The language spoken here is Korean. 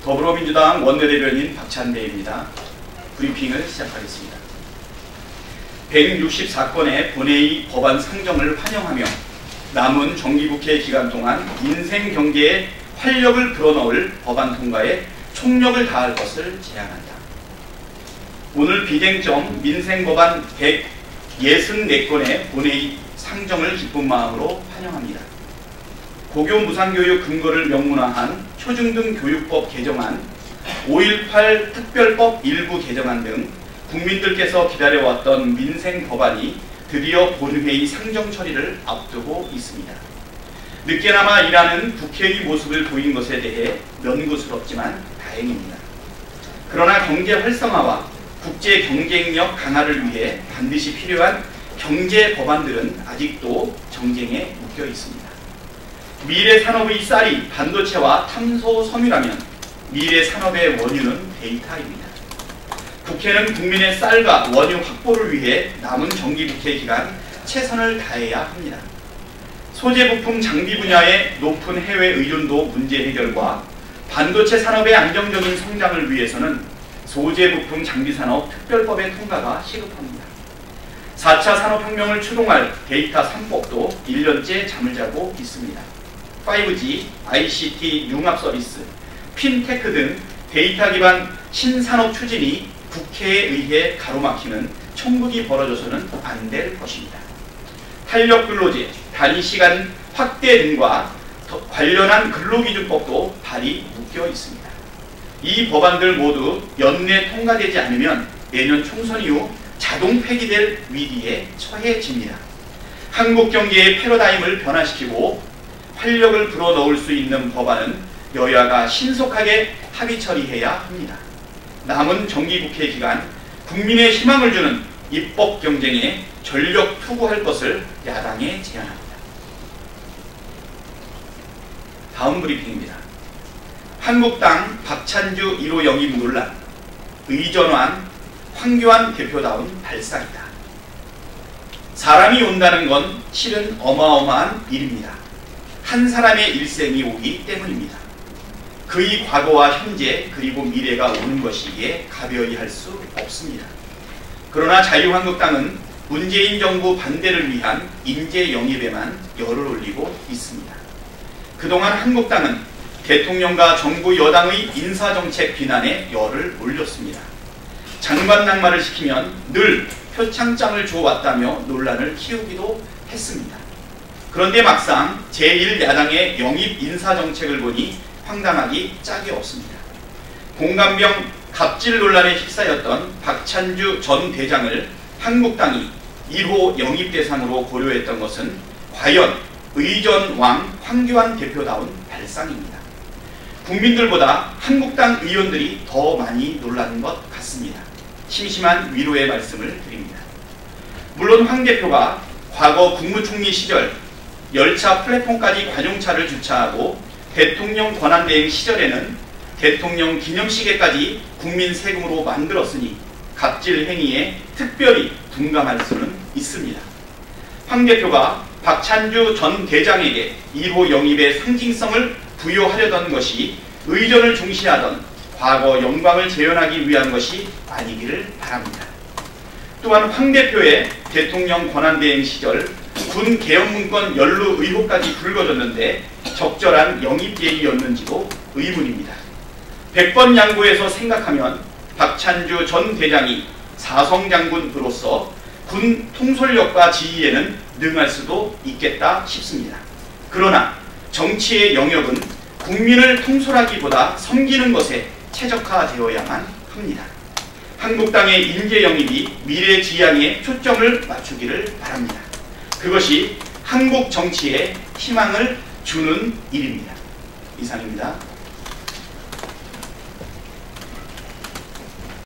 더불어민주당 원내대변인 박찬대입니다. 브리핑을 시작하겠습니다. 164건의 본회의 법안 상정을 환영하며 남은 정기국회 기간 동안 민생 경제에 활력을 불어넣을 법안 통과에 총력을 다할 것을 제안한다. 오늘 비쟁점 민생법안 164건의 본회의 상정을 기쁜 마음으로 환영합니다. 고교 무상교육 근거를 명문화한 초중등 교육법 개정안, 5.18 특별법 일부 개정안 등 국민들께서 기다려왔던 민생 법안이 드디어 본회의 상정 처리를 앞두고 있습니다. 늦게나마 일하는 국회의 모습을 보인 것에 대해 면구스럽지만 다행입니다. 그러나 경제 활성화와 국제 경쟁력 강화를 위해 반드시 필요한 경제 법안들은 아직도 정쟁에 묶여 있습니다. 미래 산업의 쌀이 반도체와 탄소 섬유라면 미래 산업의 원유는 데이터입니다. 국회는 국민의 쌀과 원유 확보를 위해 남은 정기국회 기간 최선을 다해야 합니다. 소재 부품 장비 분야의 높은 해외 의존도 문제 해결과 반도체 산업의 안정적인 성장을 위해서는 소재 부품 장비 산업 특별법의 통과가 시급합니다. 4차 산업혁명을 추동할 데이터 3법도 1년째 잠을 자고 있습니다. 5G, ICT 융합 서비스, 핀테크 등 데이터 기반 신산업 추진이 국회에 의해 가로막히는 총극이 벌어져서는 안 될 것입니다. 탄력 근로제, 단위 시간 확대 등과 관련한 근로기준법도 발이 묶여 있습니다. 이 법안들 모두 연내 통과되지 않으면 내년 총선 이후 자동 폐기될 위기에 처해집니다. 한국 경제의 패러다임을 변화시키고 활력을 불어넣을 수 있는 법안은 여야가 신속하게 합의 처리해야 합니다. 남은 정기국회 기간 국민의 희망을 주는 입법 경쟁에 전력 투구할 것을 야당에 제안합니다. 다음 브리핑입니다. 한국당 박찬주 1호 영입 논란, 의전환 황교안 대표다운 발상이다. 사람이 온다는 건 실은 어마어마한 일입니다. 한 사람의 일생이 오기 때문입니다. 그의 과거와 현재 그리고 미래가 오는 것이기에 가벼이 할 수 없습니다. 그러나 자유한국당은 문재인 정부 반대를 위한 인재 영입에만 열을 올리고 있습니다. 그동안 한국당은 대통령과 정부 여당의 인사정책 비난에 열을 올렸습니다. 장관 낙마를 시키면 늘 표창장을 줘왔다며 논란을 키우기도 했습니다. 그런데 막상 제1야당의 영입 인사정책을 보니 황당하기 짝이 없습니다. 공감병 갑질 논란에 휩싸였던 박찬주 전 대장을 한국당이 1호 영입 대상으로 고려했던 것은 과연 의전왕 황교안 대표다운 발상입니다. 국민들보다 한국당 의원들이 더 많이 놀라는 것 같습니다. 심심한 위로의 말씀을 드립니다. 물론 황 대표가 과거 국무총리 시절 열차 플랫폼까지 관용차를 주차하고 대통령 권한대행 시절에는 대통령 기념시계까지 국민 세금으로 만들었으니 갑질 행위에 특별히 둔감할 수는 있습니다. 황 대표가 박찬주 전 대장에게 1호 영입의 상징성을 부여하려던 것이 의전을 중시하던 과거 영광을 재현하기 위한 것이 아니기를 바랍니다. 또한 황 대표의 대통령 권한대행 시절 군 계엄문건 연루 의혹까지 불거졌는데 적절한 영입 예의였는지도 의문입니다. 100번 양보해서 생각하면 박찬주 전 대장이 사성장군으로서 군 통솔력과 지휘에는 능할 수도 있겠다 싶습니다. 그러나 정치의 영역은 국민을 통솔하기보다 섬기는 것에 최적화되어야만 합니다. 한국당의 인재 영입이 미래 지향에 초점을 맞추기를 바랍니다. 그것이 한국 정치에 희망을 주는 일입니다. 이상입니다.